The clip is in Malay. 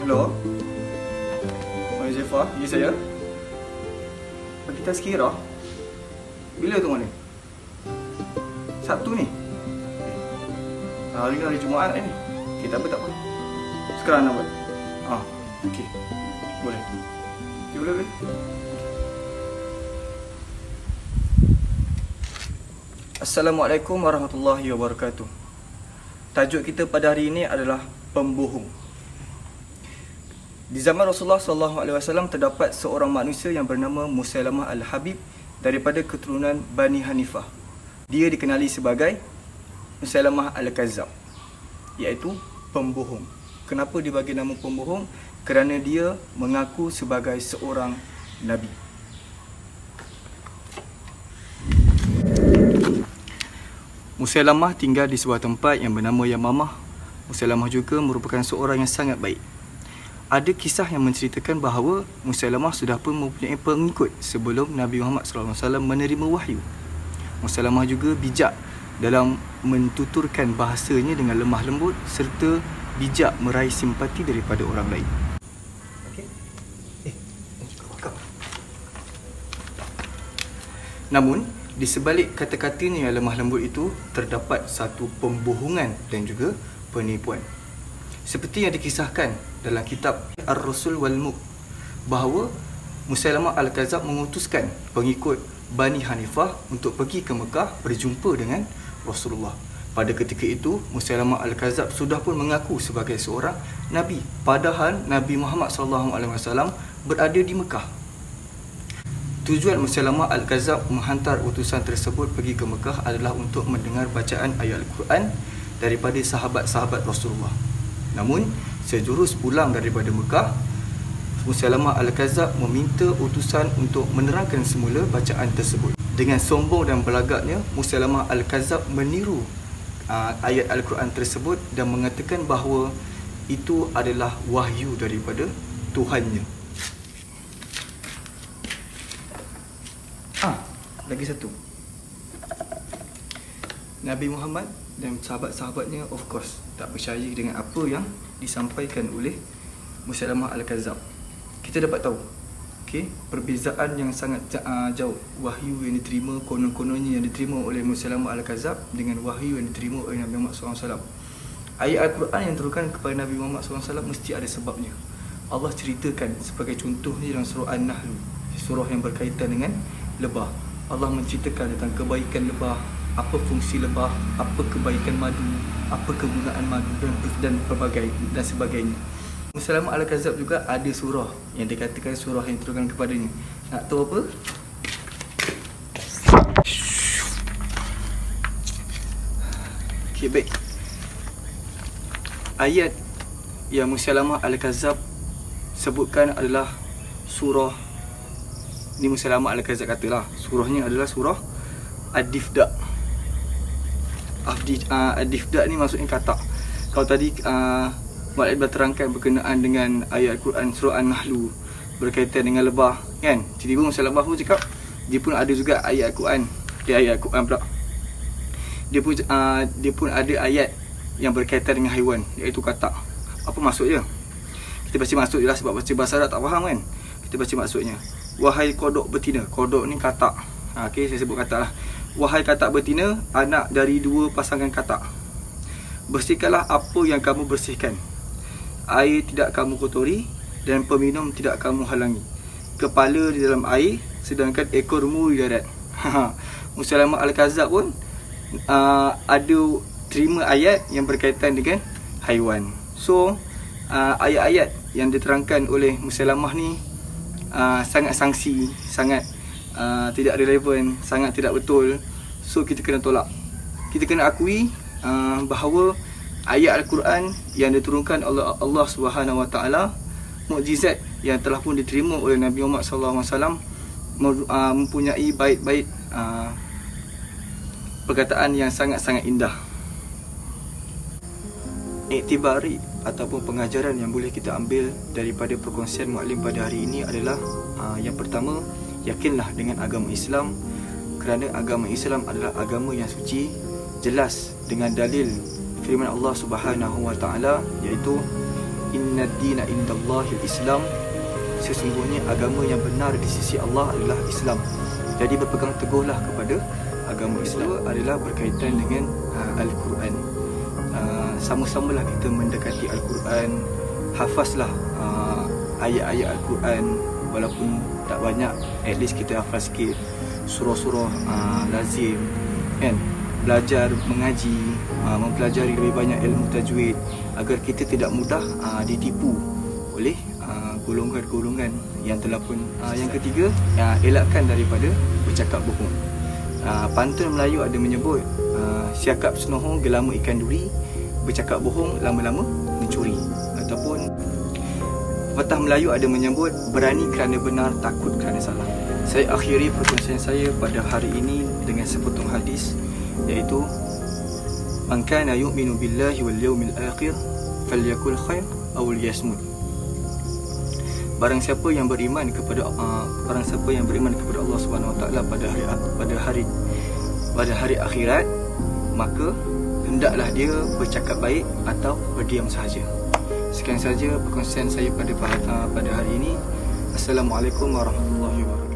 Hello? Mari Zefa, ya saya. Bagi tazkirah. Bila tu mana? Sabtu ni? Hari ni hari Jumaat ni. Okay, tak apa. Sekarang nak buat? Okey. Boleh. Okay, boleh. Assalamualaikum warahmatullahi wabarakatuh. Tajuk kita pada hari ini adalah pembohong. Di zaman Rasulullah SAW terdapat seorang manusia yang bernama Musailamah Al-Habib daripada keturunan Bani Hanifah. Dia dikenali sebagai Musailamah Al-Kazzab, iaitu pembohong. Kenapa dia bagi nama pembohong? Kerana dia mengaku sebagai seorang Nabi. Musailamah tinggal di sebuah tempat yang bernama Yamamah. Musailamah juga merupakan seorang yang sangat baik. Ada kisah yang menceritakan bahawa Musailamah sudah pun mempunyai pengikut sebelum Nabi Muhammad SAW menerima wahyu. Musailamah juga bijak dalam mentuturkan bahasanya dengan lemah lembut serta bijak meraih simpati daripada orang lain. Namun, di sebalik kata-katanya yang lemah lembut itu terdapat satu pembohongan dan juga penipuan. Seperti yang dikisahkan dalam kitab Ar-Rasul wal Mulk bahawa Musailamah Al-Kazzab mengutuskan pengikut Bani Hanifah untuk pergi ke Mekah berjumpa dengan Rasulullah. Pada ketika itu, Musailamah Al-Kazzab sudah pun mengaku sebagai seorang Nabi, padahal Nabi Muhammad SAW berada di Mekah. Tujuan Musailamah Al-Kazzab menghantar utusan tersebut pergi ke Mekah adalah untuk mendengar bacaan ayat Al-Quran daripada sahabat-sahabat Rasulullah. Namun, sejurus pulang daripada Mekah, Musailamah Al-Kazzab meminta utusan untuk menerangkan semula bacaan tersebut. Dengan sombong dan belagaknya, Musailamah Al-Kazzab meniru ayat Al-Quran tersebut dan mengatakan bahawa itu adalah wahyu daripada Tuhannya. Lagi satu. Nabi Muhammad dan sahabat-sahabatnya of course tak percaya dengan apa yang disampaikan oleh Musailamah Al-Kazzab. Kita dapat tahu perbezaan yang sangat jauh wahyu yang diterima konon-kononnya yang diterima oleh Musailamah Al-Kazzab dengan wahyu yang diterima oleh Nabi Muhammad SAW. Ayat Al-Quran yang turunkan kepada Nabi Muhammad SAW mesti ada sebabnya. Allah ceritakan sebagai contohnya dalam surah An-Nahl, surah yang berkaitan dengan lebah. Allah menceritakan tentang kebaikan lebah, apa fungsi lebah, apa kebaikan madu, apa kegunaan madu dan sebagainya. Musailamah Al-Kazzab juga ada surah yang dikatakan surah yang diturunkan kepadanya. Nak tahu apa? Okey, baik. Ayat yang Musailamah Al-Kazzab sebutkan adalah surah, ni Musailamah Al-Kazzab katalah, surahnya adalah surah Ad-Difda. Ad-Difda ni maksudnya katak. Kalau tadi Mu'alib dah terangkan berkenaan dengan ayat Al-Quran surah An-Nahl berkaitan dengan lebah, kan? Tiba-tiba Musailamah pun cakap dia pun ada juga ayat Al-Quran. Ayat Al-Quran pula. Dia pun ada ayat yang berkaitan dengan haiwan, iaitu katak. Apa maksudnya? Kita baca maksud je lah, sebab baca bahasa Arab tak faham kan? Kita baca maksudnya. Wahai kodok betina. Kodok ni katak. Okey, saya sebut katak lah. Wahai katak betina, anak dari dua pasangan katak, bersihkanlah apa yang kamu bersihkan. Air tidak kamu kotori dan peminum tidak kamu halangi. Kepala di dalam air sedangkan ekormu di darat. Musailamah Al-Kazzab pun ada terima ayat yang berkaitan dengan haiwan. So ayat-ayat yang diterangkan oleh Musailamah ni sangat sangsi, sangat tidak relevan, sangat tidak betul. So kita kena tolak. Kita kena akui bahawa ayat Al-Quran yang diturunkan oleh Allah Subhanahu Wa Taala, mukjizat yang telah pun diterima oleh Nabi Muhammad SAW, mempunyai bait-bait perkataan yang sangat-sangat indah. Iktibari ataupun pengajaran yang boleh kita ambil daripada perkongsian Muallim pada hari ini adalah yang pertama, yakinlah dengan agama Islam, kerana agama Islam adalah agama yang suci, jelas dengan dalil firman Allah Subhanahu Wa Taala, iaitu Innad dina indallahil Islam, sesungguhnya agama yang benar di sisi Allah adalah Islam. Jadi berpegang teguhlah kepada agama Islam. Adalah berkaitan dengan Al-Quran. Sama-samalah kita mendekati Al-Quran, hafazlah ayat-ayat Al-Quran, walaupun tak banyak, at least kita hafaz sikit surah-surah lazim, kan? Belajar mengaji, mempelajari lebih banyak ilmu tajwid, agar kita tidak mudah ditipu oleh golongan-golongan yang telah pun. Yang ketiga, elakkan daripada bercakap bohong. Pantun Melayu ada menyebut, siakap senohong gelama ikan duri, bercakap bohong lama-lama mencuri. Ataupun pepatah Melayu ada menyebut, berani kerana benar, takut kerana salah. Saya akhiri perkongsian saya pada hari ini dengan sepotong hadis, iaitu man kana yu'minu billahi wal yawmil akhir falyakul khair aw liyasmut. Barang siapa yang beriman kepada Allah Subhanahu Wa Taala pada hari akhirat, maka hendaklah dia bercakap baik atau berdiam sahaja. Sekian saja perkongsian saya pada hari ini. Assalamualaikum warahmatullahi wabarakatuh.